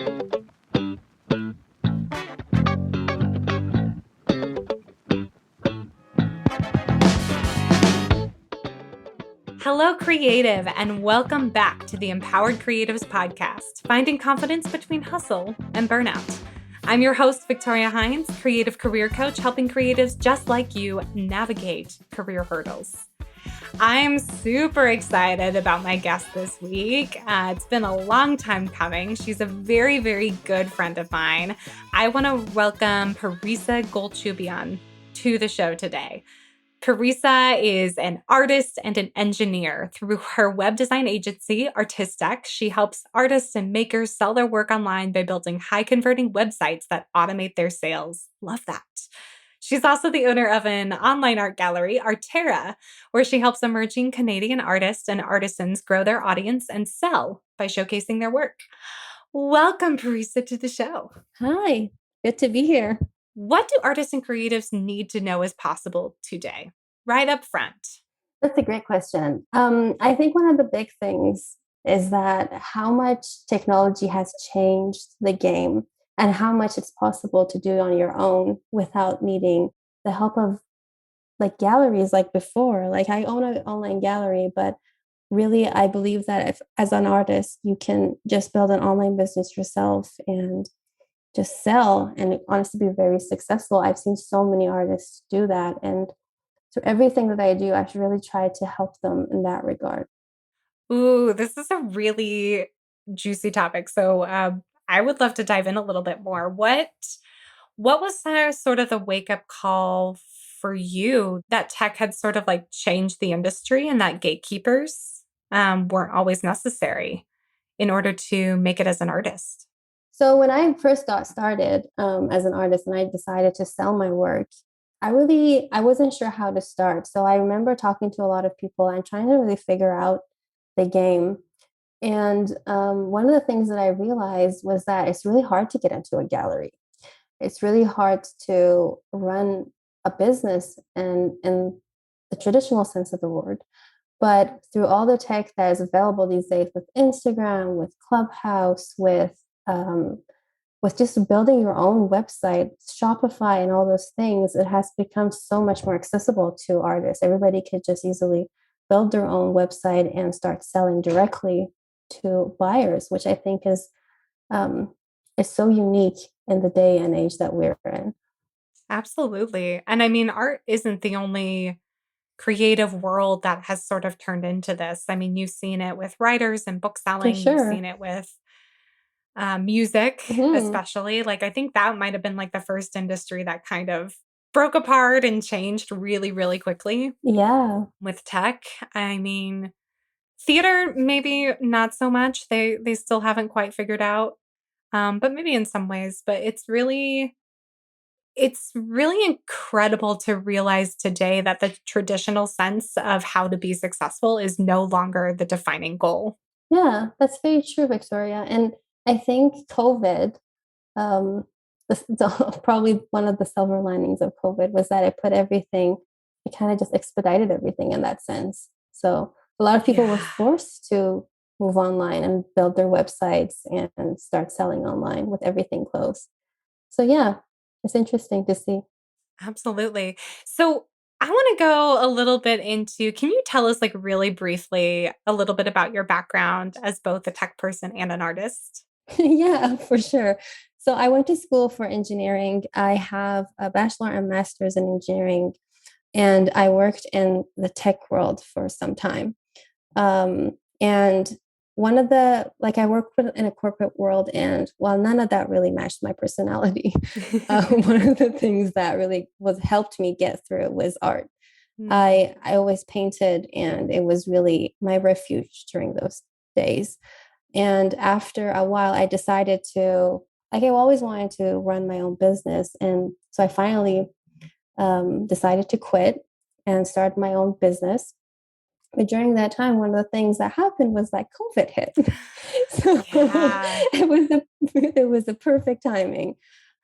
Hello, creative, and welcome back to the Empowered Creatives Podcast, finding confidence between hustle and burnout. I'm your host, Victoria Hines, creative career coach, helping creatives just like you navigate career hurdles. I'm super excited about my guest this week. It's been a long time coming. She's a very, very good friend of mine. I want to welcome Parisa Golchoubian to the show today. Parisa is an artist and an engineer. Through her web design agency, ArtisTech, she helps artists and makers sell their work online by building high-converting websites that automate their sales. Love that. She's also the owner of an online art gallery, artterra, where she helps emerging Canadian artists and artisans grow their audience and sell by showcasing their work. Welcome, Parisa, to the show. Hi, good to be here. What do artists and creatives need to know is possible today? Right up front. That's a great question. I think one of the big things is that how much technology has changed the game and how much it's possible to do on your own without needing the help of like galleries like before. Like I own an online gallery, but really I believe that if as an artist, you can just build an online business yourself and just sell and honestly be very successful. I've seen so many artists do that. And so everything that I do, I should really try to help them in that regard. Ooh, this is a really juicy topic. So I would love to dive in a little bit more. What was sort of the wake up call for you that tech had sort of like changed the industry and that gatekeepers weren't always necessary in order to make it as an artist? So when I first got started as an artist and I decided to sell my work, I wasn't sure how to start. So I remember talking to a lot of people and trying to really figure out the game. And one of the things that I realized was that it's really hard to get into a gallery. It's really hard to run a business and in the traditional sense of the word. But through all the tech that is available these days with Instagram, with Clubhouse, um, with just building your own website, Shopify, and all those things, it has become so much more accessible to artists. Everybody could just easily build their own website and start selling directly to buyers, which I think is so unique in the day and age that we're in. Absolutely. And I mean, art isn't the only creative world that has sort of turned into this. I mean, you've seen it with writers and book For selling, you've sure. seen it with music, Hmm. especially. Like, I think that might have been like the first industry that kind of broke apart and changed really, really quickly Yeah. with tech. I mean, theater, maybe not so much. They still haven't quite figured out, but maybe in some ways. But it's really incredible to realize today that the traditional sense of how to be successful is no longer the defining goal. Yeah, that's very true, Victoria. And I think COVID, um, probably one of the silver linings of COVID was that it kind of just expedited everything in that sense. So a lot of people were Yeah, forced to move online and build their websites and start selling online with everything closed. So yeah, it's interesting to see. absolutely. So I want to go a little bit into, can you tell us, like, really briefly, a little bit about your background as both a tech person and an artist? Yeah, for sure. So I went to school for engineering. I have a bachelor and master's in engineering, and I worked in the tech world for some time. And one of the like I worked in a corporate world, and while none of that really matched my personality, one of the things that really was helped me get through was art. Mm. I always painted, and it was really my refuge during those days. And after a while, I decided to, like, I always wanted to run my own business. And so I finally decided to quit and start my own business. But during that time, one of the things that happened was like COVID hit. So Yeah. it was the perfect timing.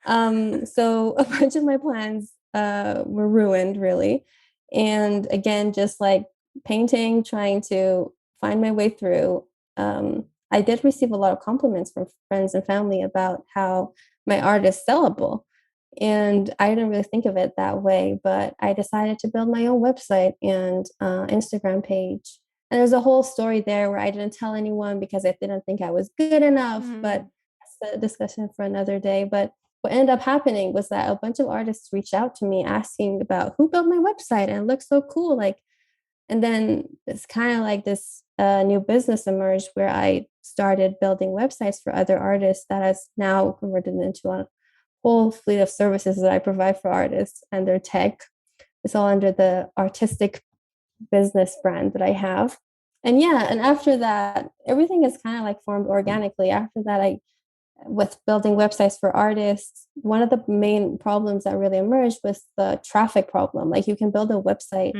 So a bunch of my plans were ruined, really. And again, just like painting, trying to find my way through. I did receive a lot of compliments from friends and family about how my art is sellable. And I didn't really think of it that way, but I decided to build my own website and Instagram page. And there's a whole story there where I didn't tell anyone because I didn't think I was good enough, but that's a discussion for another day. But what ended up happening was that a bunch of artists reached out to me asking about who built my website and it looks so cool. Like, and then it's kind of like this new business emerged where I started building websites for other artists that has now converted into a whole fleet of services that I provide for artists and their tech. It's all under the artistic business brand that I have. And yeah, and after that, everything is kind of like formed organically. After that, with building websites for artists, one of the main problems that really emerged was the traffic problem. Like you can build a website,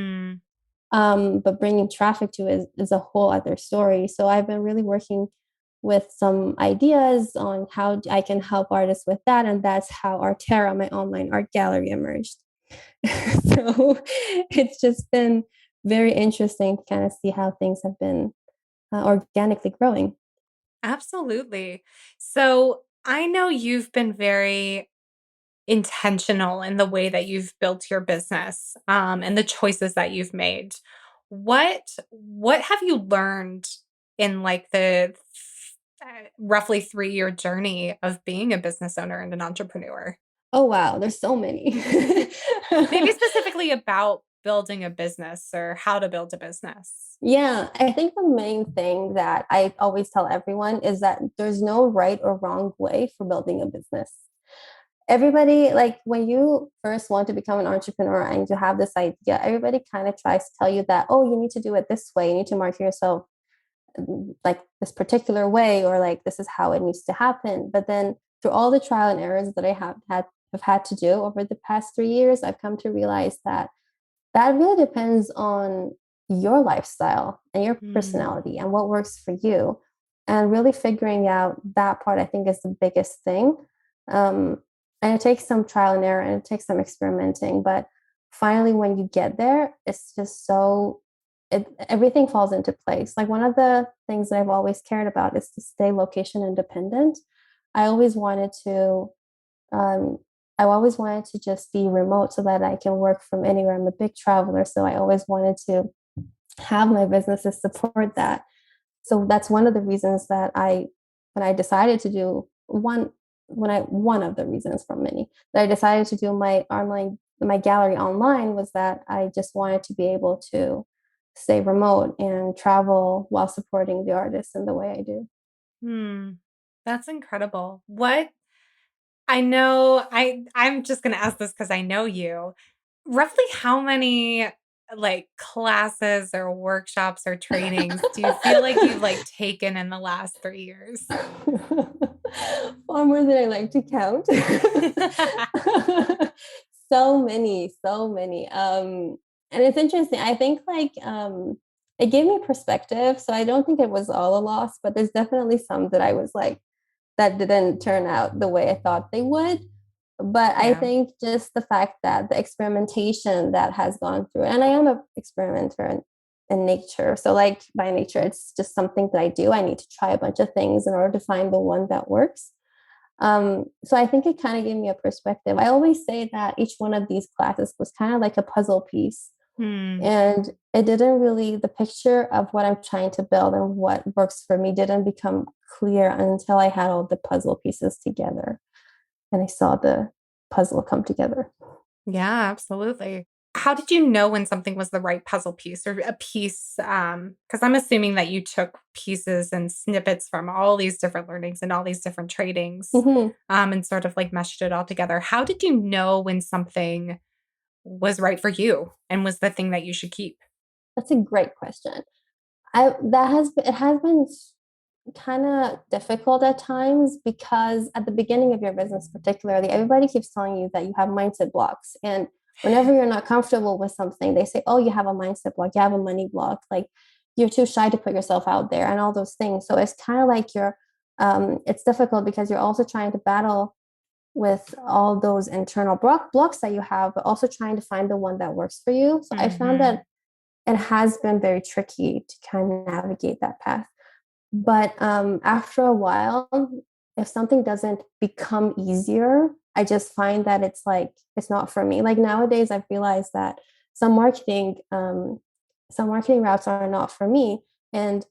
but bringing traffic to it is a whole other story. So I've been really working with some ideas on how I can help artists with that. And that's how artterra, my online art gallery, emerged. So it's just been very interesting to kind of see how things have been organically growing. Absolutely. So I know you've been very intentional in the way that you've built your business, and the choices that you've made. What have you learned in like the roughly 3-year journey of being a business owner and an entrepreneur? Oh, wow. There's so many. Maybe specifically about building a business or how to build a business. Yeah, I think the main thing that I always tell everyone is that there's no right or wrong way for building a business. Everybody, like when you first want to become an entrepreneur and you have this idea, everybody kind of tries to tell you that, oh, you need to do it this way. You need to market yourself like this particular way, or like this is how it needs to happen. But then through all the trial and errors that I have had to do over the past 3 years, I've come to realize that that really depends on your lifestyle and your Mm. personality and what works for you. And really figuring out that part, I think, is the biggest thing. Um, and it takes some trial and error and it takes some experimenting. But finally, when you get there, it's just everything falls into place. Like one of the things that I've always cared about is to stay location independent. I always wanted to um, I always wanted to just be remote so that I can work from anywhere. I'm a big traveler, so I always wanted to have my businesses support that. So that's one of the reasons that when I decided to do one of the reasons from many that I decided to do my gallery online was that I just wanted to be able to stay remote and travel while supporting the artists in the way I do. Hmm. That's incredible. What I know I'm just gonna ask this because I know you. Roughly how many like classes or workshops or trainings do you feel like you've like taken in the last 3 years? Far more than I like to count. So many, so many. And it's interesting. I think it gave me perspective. So I don't think it was all a loss, but there's definitely some that I was like, that didn't turn out the way I thought they would. But I Yeah. think just the fact that the experimentation that has gone through, and I am an experimenter in nature. So, like by nature, it's just something that I do. I need to try a bunch of things in order to find the one that works. So I think it kind of gave me a perspective. I always say that each one of these classes was kind of like a puzzle piece. Hmm. And it didn't really, the picture of what I'm trying to build and what works for me didn't become clear until I had all the puzzle pieces together and I saw the puzzle come together. Yeah, absolutely. How did you know when something was the right puzzle piece or a piece? Because I'm assuming that you took pieces and snippets from all these different learnings and all these different tradings, Mm-hmm. and sort of like meshed it all together. How did you know when something was right for you and was the thing that you should keep? That's a great question. It has been kind of difficult at times because at the beginning of your business, particularly, everybody keeps telling you that you have mindset blocks. And whenever you're not comfortable with something, they say, oh, you have a mindset block, you have a money block, like you're too shy to put yourself out there and all those things. So it's kind of like it's difficult because you're also trying to battle with all those internal blocks that you have, but also trying to find the one that works for you. So I found Mhm. that it has been very tricky to kind of navigate that path. But after a while, if something doesn't become easier, I just find that it's like it's not for me. Like nowadays, I've realized that some marketing some marketing routes are not for me. And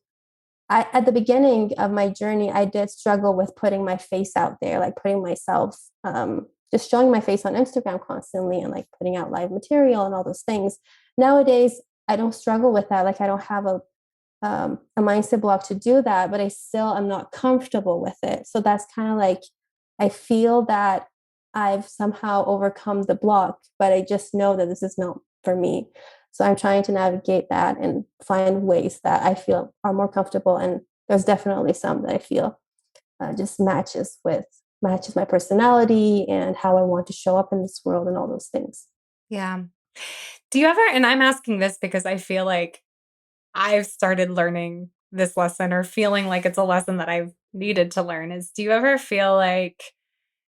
at the beginning of my journey, I did struggle with putting my face out there, like putting myself, just showing my face on Instagram constantly and like putting out live material and all those things. Nowadays, I don't struggle with that. Like I don't have a mindset block to do that, but I still am not comfortable with it. So that's kind of like, I feel that I've somehow overcome the block, but I just know that this is not for me. So I'm trying to navigate that and find ways that I feel are more comfortable. And there's definitely some that I feel just matches my personality and how I want to show up in this world and all those things. Yeah. Do you ever, and I'm asking this because I feel like I've started learning this lesson or feeling like it's a lesson that I've needed to learn is do you ever feel like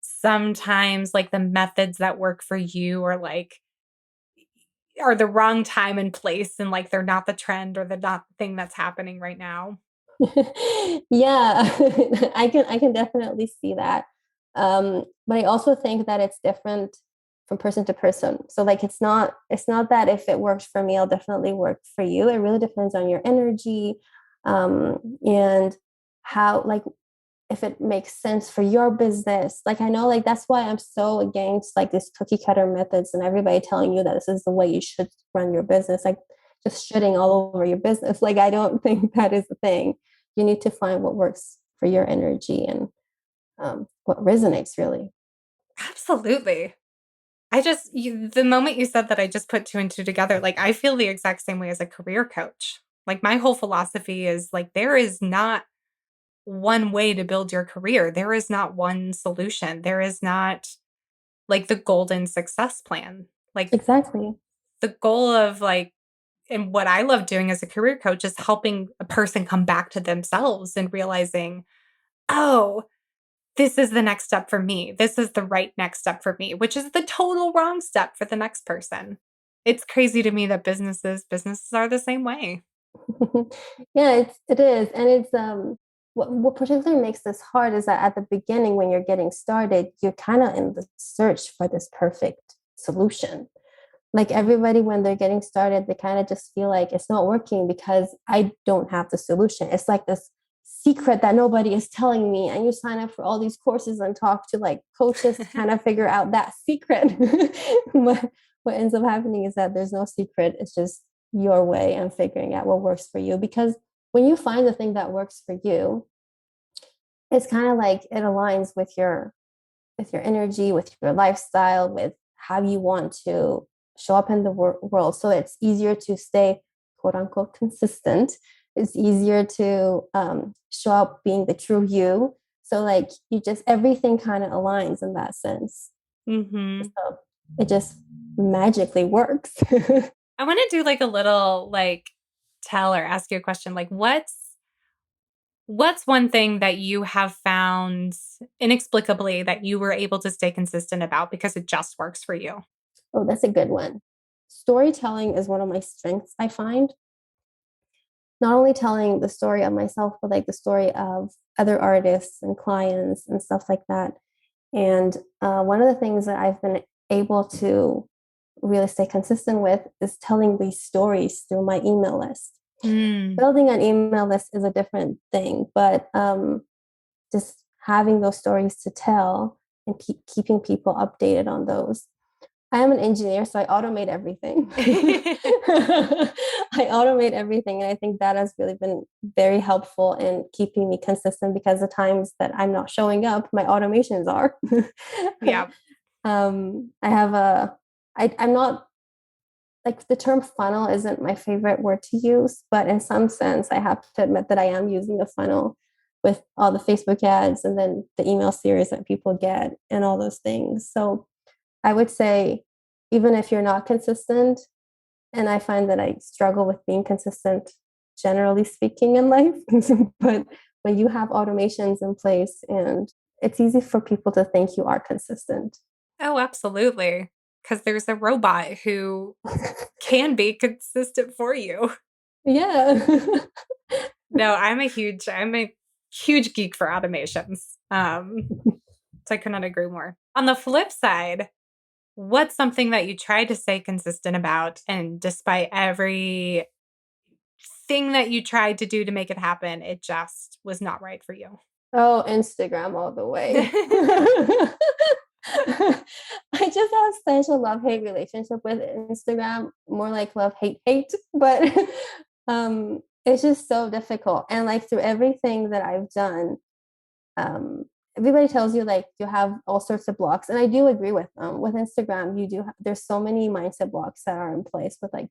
sometimes like the methods that work for you or like are the wrong time and place and like they're not the trend or they're not the thing that's happening right now? Yeah, I can definitely see that. But I also think that it's different from person to person. So like it's not that if it works for me, I'll definitely work for you. It really depends on your energy, and how like if it makes sense for your business. Like I know like that's why I'm so against like this cookie cutter methods and everybody telling you that this is the way you should run your business. Like just shitting all over your business. Like I don't think that is the thing. You need to find what works for your energy and what resonates really. Absolutely. The moment you said that, I just put two and two together. Like, I feel the exact same way as a career coach. Like, my whole philosophy is like, there is not one way to build your career. There is not one solution. There is not like the golden success plan. Like, Exactly. the goal of like, and what I love doing as a career coach is helping a person come back to themselves and realizing, oh, this is the next step for me. This is the right next step for me, which is the total wrong step for the next person. It's crazy to me that businesses are the same way. Yeah, it is. And it's what particularly makes this hard is that at the beginning when you're getting started, you're kind of in the search for this perfect solution. Like everybody when they're getting started, they kind of just feel like it's not working because I don't have the solution. It's like this secret that nobody is telling me. And you sign up for all these courses and talk to like coaches to kind of figure out that secret. But what ends up happening is that there's no secret. It's just your way and figuring out what works for you. Because when you find the thing that works for you, it's kind of like it aligns with your energy, with your lifestyle, with how you want to show up in the world. So it's easier to stay quote unquote consistent. It's easier to show up being the true you. So like you just everything kind of aligns in that sense. Hmm. So it just magically works. I want to do like a little like tell or ask you a question. Like what's one thing that you have found inexplicably that you were able to stay consistent about because it just works for you? Oh, that's a good one. Storytelling is one of my strengths, I find. Not only telling the story of myself, but like the story of other artists and clients and stuff like that. And one of the things that I've been able to really stay consistent with is telling these stories through my email list. Mm. Building an email list is a different thing, but just having those stories to tell and keeping people updated on those. I am an engineer, so I automate everything. I automate everything. And I think that has really been very helpful in keeping me consistent because the times that I'm not showing up, my automations are. Yeah. I have I'm not like the term funnel isn't my favorite word to use, but in some sense, I have to admit that I am using a funnel with all the Facebook ads and then the email series that people get and all those things. So I would say, even if you're not consistent, and I find that I struggle with being consistent, generally speaking, in life, but when you have automations in place, and it's easy for people to think you are consistent. Oh, absolutely. Because there's a robot who can be consistent for you. Yeah. No, I'm a huge geek for automations. So I could not agree more. On the flip side, what's something that you tried to stay consistent about, and despite every thing that you tried to do to make it happen, it just was not right for you? Oh, Instagram all the way. I just have such a love-hate relationship with Instagram, more like love-hate, but it's just so difficult. And like through everything that I've done, um, everybody tells you like you have all sorts of blocks, and I do agree with them. With Instagram, there's so many mindset blocks that are in place with like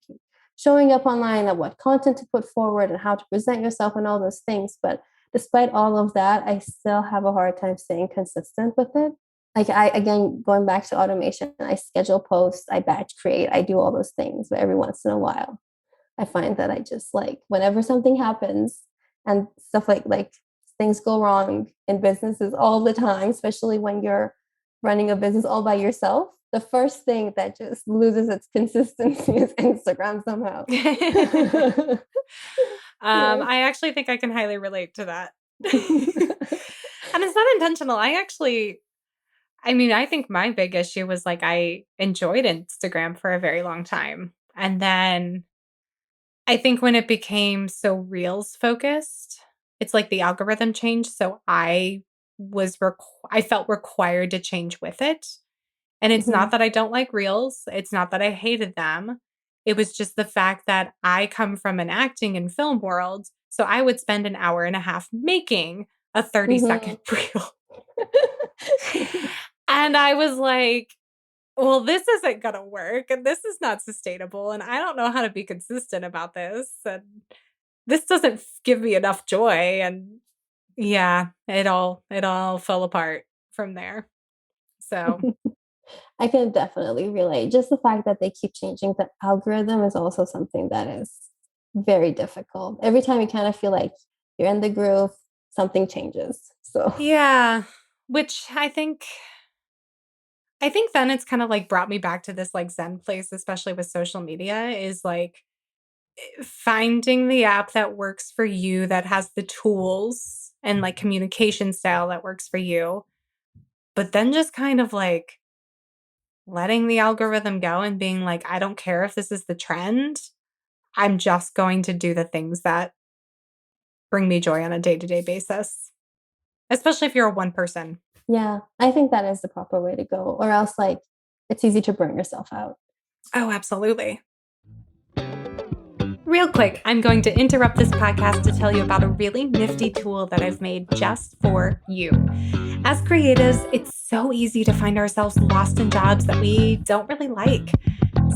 showing up online and what content to put forward and how to present yourself and all those things. But despite all of that, I still have a hard time staying consistent with it. Like again, going back to automation, I schedule posts, I batch create, I do all those things, but every once in a while I find that I just like whenever something happens and stuff like things go wrong in businesses all the time, especially when you're running a business all by yourself. The first thing that just loses its consistency is Instagram somehow. Yeah. I actually think I can highly relate to that. And it's not intentional. I think my big issue was like I enjoyed Instagram for a very long time. And then I think when it became so reels focused, it's like the algorithm changed. So I felt required to change with it. And it's not Mhm. that I don't like reels. It's not that I hated them. It was just the fact that I come from an acting and film world. So I would spend an hour and a half making a 30-second Mhm. reel. And I was like, well, this isn't going to work. And this is not sustainable. And I don't know how to be consistent about this. And this doesn't give me enough joy. And yeah, it all fell apart from there. So I can definitely relate. Just the fact that they keep changing the algorithm is also something that is very difficult. Every time you kind of feel like you're in the groove, something changes. So, yeah, which I think then it's kind of like brought me back to this like Zen place, especially with social media, is like finding the app that works for you, that has the tools and like communication style that works for you, but then just kind of like letting the algorithm go and being like, I don't care if this is the trend. I'm just going to do the things that bring me joy on a day-to-day basis, especially if you're a one person. yeah, I think that is the proper way to go, or else, like, it's easy to burn yourself out. Oh, absolutely. Real quick, I'm going to interrupt this podcast to tell you about a really nifty tool that I've made just for you. As creatives, it's so easy to find ourselves lost in jobs that we don't really like.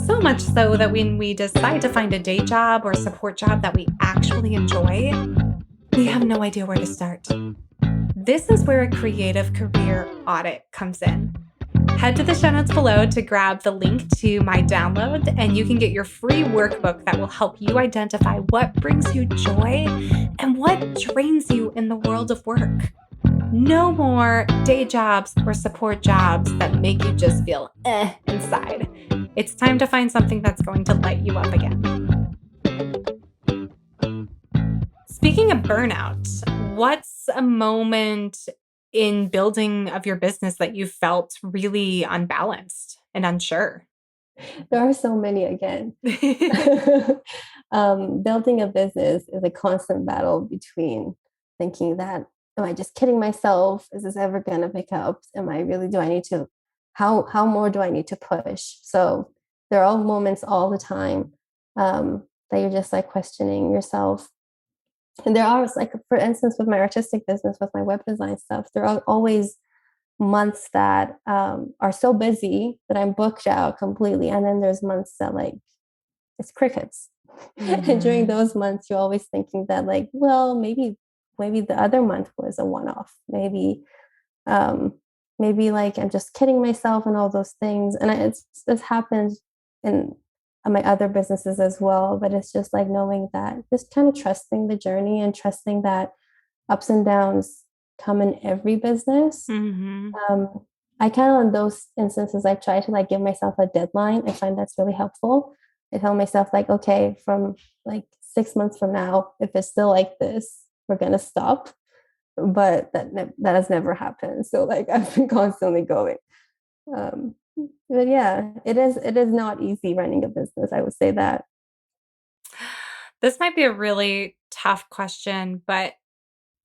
So much so that when we decide to find a day job or support job that we actually enjoy, we have no idea where to start. This is where a creative career audit comes in. Head to the show notes below to grab the link to my download, and you can get your free workbook that will help you identify what brings you joy and what drains you in the world of work. No more day jobs or support jobs that make you just feel inside. It's time to find something that's going to light you up again. Speaking of burnout, what's a moment in building of your business that you felt really unbalanced and unsure? There are so many again. Building a business is a constant battle between thinking that, am I just kidding myself? Is this ever going to pick up? Am I really, do I need to, how more do I need to push? So there are moments all the time that you're just like questioning yourself. And there are, like, for instance, with my artistic business, with my web design stuff, there are always months that are so busy that I'm booked out completely. And then there's months that like it's crickets. And during Mhm. those months, you're always thinking that like, well, maybe the other month was a one-off. Um, maybe like I'm just kidding myself and all those things. And it's happened in my other businesses as well. But it's just like knowing that, just kind of trusting the journey and trusting that ups and downs come in every business. Mhm. um, I kind of, in those instances, I try to like give myself a deadline. I find that's really helpful. I tell myself like, okay, from like 6 months from now, if it's still like this, we're going to stop. But that has never happened. So like I've been constantly going. Um, but yeah, it is not easy running a business. I would say that. This might be a really tough question, but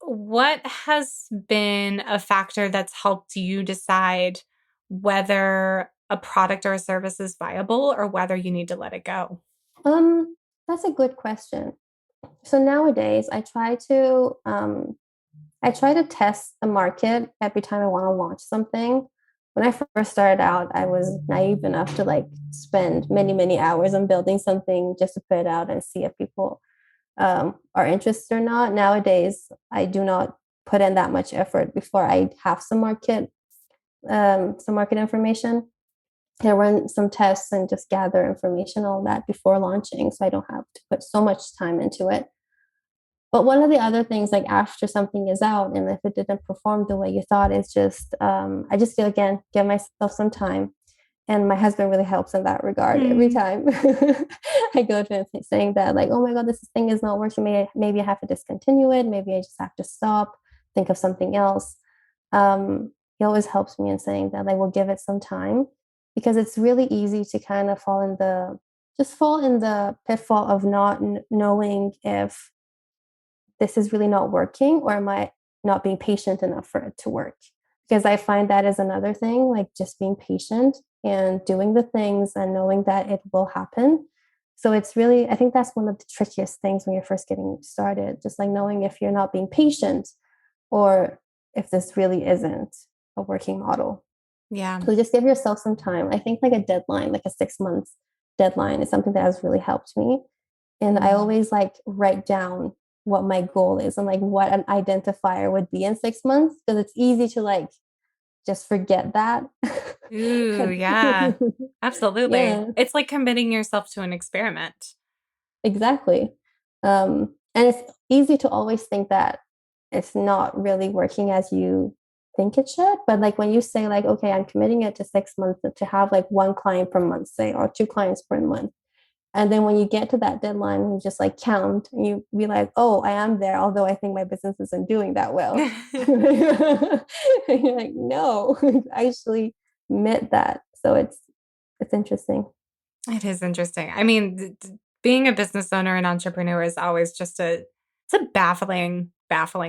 what has been a factor that's helped you decide whether a product or a service is viable or whether you need to let it go? Um, that's a good question. So nowadays, I try to test the market every time I want to launch something. When I first started out, I was naive enough to like spend many, many hours on building something just to put it out and see if people are interested or not. Nowadays, I do not put in that much effort before I have some market information. I run some tests and just gather information, all that before launching, so I don't have to put so much time into it. But one of the other things, like after something is out, and if it didn't perform the way you thought, is just I just feel again give myself some time, and my husband really helps in that regard. Every Mm. time I go to him saying that, like, oh my god, this thing is not working. Maybe I have to discontinue it. Maybe I just have to stop. Think of something else. He always helps me in saying that, like, we'll give it some time because it's really easy to kind of fall in the pitfall of not knowing if this is really not working or am I not being patient enough for it to work? Because I find that is another thing, like just being patient and doing the things and knowing that it will happen. So it's really, I think that's one of the trickiest things when you're first getting started, just like knowing if you're not being patient or if this really isn't a working model. Yeah. So just give yourself some time. I think like a deadline, like a 6 months deadline is something that has really helped me. And I Mm. always like write down what my goal is and like what an identifier would be in 6 months because it's easy to like just forget that. Ooh, yeah. Absolutely. Yeah, It's like committing yourself to an experiment. exactly. And it's easy to always think that it's not really working as you think it should. But like when you say like, okay, I'm committing it to 6 months to have like one client per month, say, or two clients per month. And then when you get to that deadline, you just like count and you realize, oh, I am there, although I think my business isn't doing that well. And you're like, no, I actually met that. So it's interesting. It is interesting. I mean, being a business owner and entrepreneur is always just it's a baffling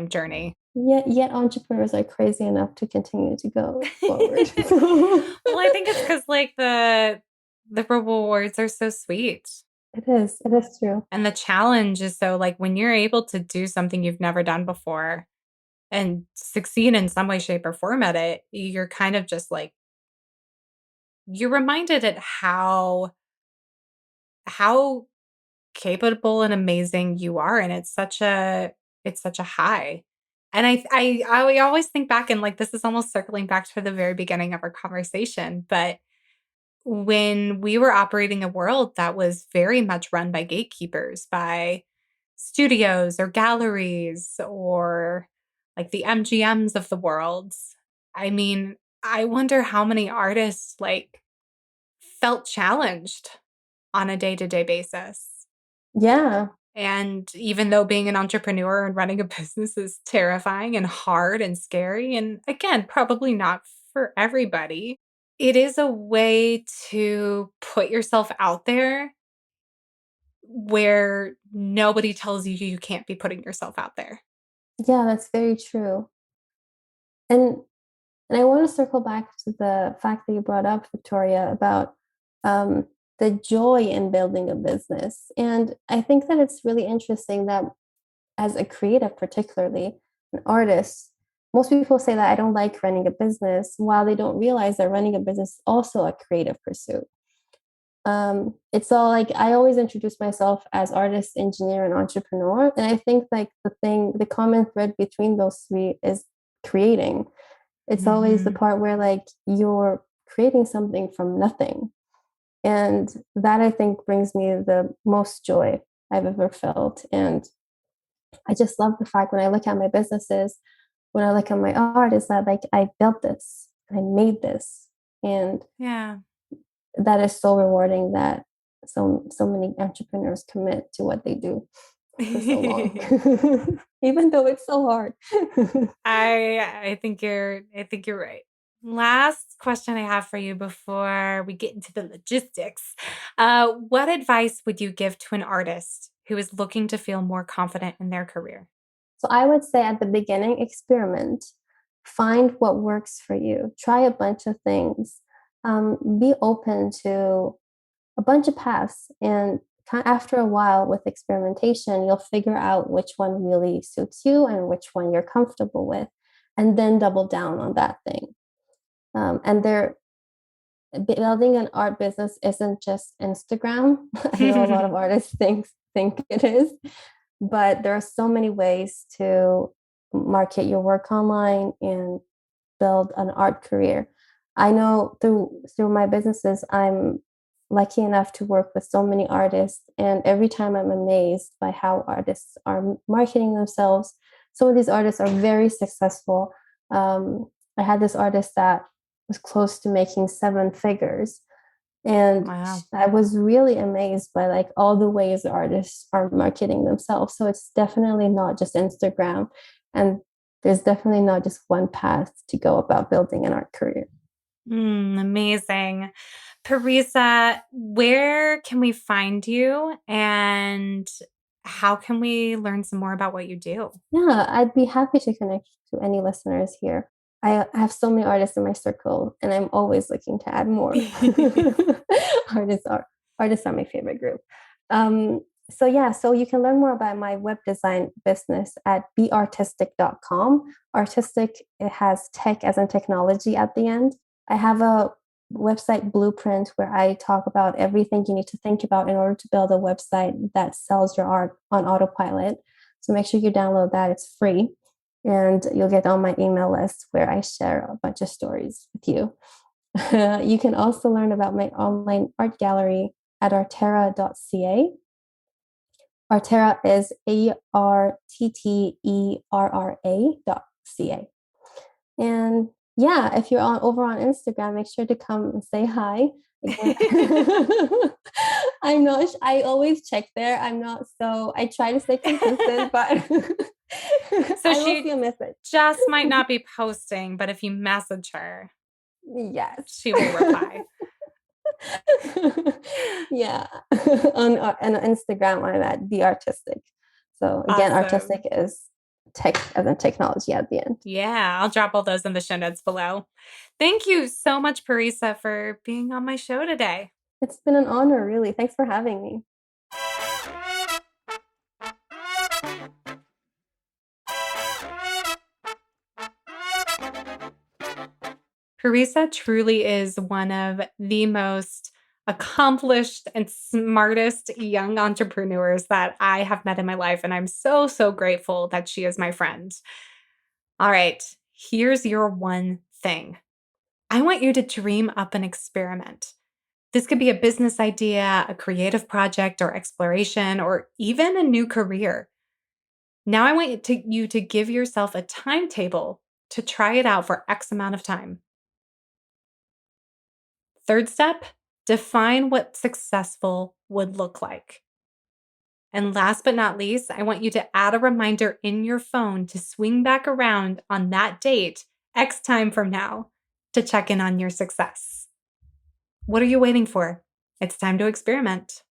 journey. Yet entrepreneurs are crazy enough to continue to go forward. Well, I think it's because like the rewards are so sweet. It is. It is true. And the challenge is so like when you're able to do something you've never done before and succeed in some way, shape, or form at it, you're kind of just like you're reminded at how capable and amazing you are. And it's such a high. And I always think back and like this is almost circling back to the very beginning of our conversation, but when we were operating a world that was very much run by gatekeepers, by studios or galleries or like the MGMs of the world. I mean, I wonder how many artists like felt challenged on a day-to-day basis. Yeah. And even though being an entrepreneur and running a business is terrifying and hard and scary, and again, probably not for everybody, it is a way to put yourself out there where nobody tells you you can't be putting yourself out there. Yeah, that's very true. And And I want to circle back to the fact that you brought up, Victoria, about um, the joy in building a business. And I think that it's really interesting that as a creative, particularly an artist, most people say that I don't like running a business, while they don't realize that running a business is also a creative pursuit. It's all like I always introduce myself as artist, engineer, and entrepreneur. And I think like the common thread between those three is creating. It's always the Mhm. part where like you're creating something from nothing. And that I think brings me the most joy I've ever felt. And I just love the fact when I look at my businesses, when I look at my art, is that like I built this, I made this. And Yeah. that is so rewarding that so many entrepreneurs commit to what they do for so long, even though it's so hard. I think you're right. Last question I have for you before we get into the logistics. What advice would you give to an artist who is looking to feel more confident in their career? So I would say at the beginning, experiment, find what works for you, try a bunch of things, be open to a bunch of paths. And after a while with experimentation, you'll figure out which one really suits you and which one you're comfortable with, and then double down on that thing. And building an art business isn't just Instagram. I know a lot of artists think it is, but there are so many ways to market your work online and build an art career. I know through my businesses, I'm lucky enough to work with so many artists, and every time I'm amazed by how artists are marketing themselves. Some of these artists are very successful. I had this artist that was close to making 7 figures, and Wow. I was really amazed by like all the ways artists are marketing themselves. So it's definitely not just Instagram, and there's definitely not just one path to go about building an art career. Amazing. Parisa, where can we find you and how can we learn some more about what you do? Yeah, I'd be happy to connect to any listeners here. I have so many artists in my circle, and I'm always looking to add more. artists are artists are my favorite group. So you can learn more about my web design business at beartistic.com. Artistic, it has tech as in technology at the end. I have a website blueprint where I talk about everything you need to think about in order to build a website that sells your art on autopilot. So make sure you download that. It's free. And you'll get on my email list where I share a bunch of stories with you. You can also learn about my online art gallery at artterra.ca. Artterra is ARTTERRA.ca. And yeah, if you're over on Instagram, make sure to come and say hi. I always check there. I try to stay consistent, but So I will she see a message. just might not be posting, but if you message her, Yes. she will reply. Yeah. on Instagram, I'm at Be ArtisTech. So again, Awesome. artistic is tech as in technology at the end. Yeah, I'll drop all those in the show notes below. Thank you so much, Parisa, for being on my show today. It's been an honor, really. Thanks for having me. Parisa truly is one of the most accomplished and smartest young entrepreneurs that I have met in my life. And I'm so, so grateful that she is my friend. All right, here's your one thing. I want you to dream up an experiment. This could be a business idea, a creative project or exploration, or even a new career. Now I want you to give yourself a timetable to try it out for X amount of time. Third step, define what successful would look like. And last but not least, I want you to add a reminder in your phone to swing back around on that date, X time from now, to check in on your success. What are you waiting for? It's time to experiment.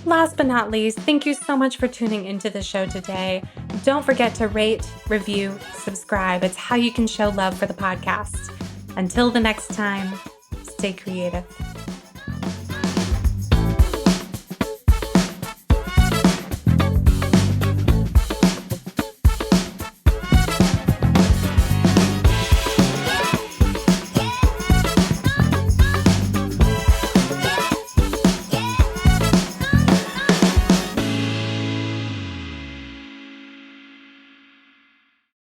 Last but not least, thank you so much for tuning into the show today. Don't forget to rate, review, subscribe. It's how you can show love for the podcast. Until the next time, stay creative.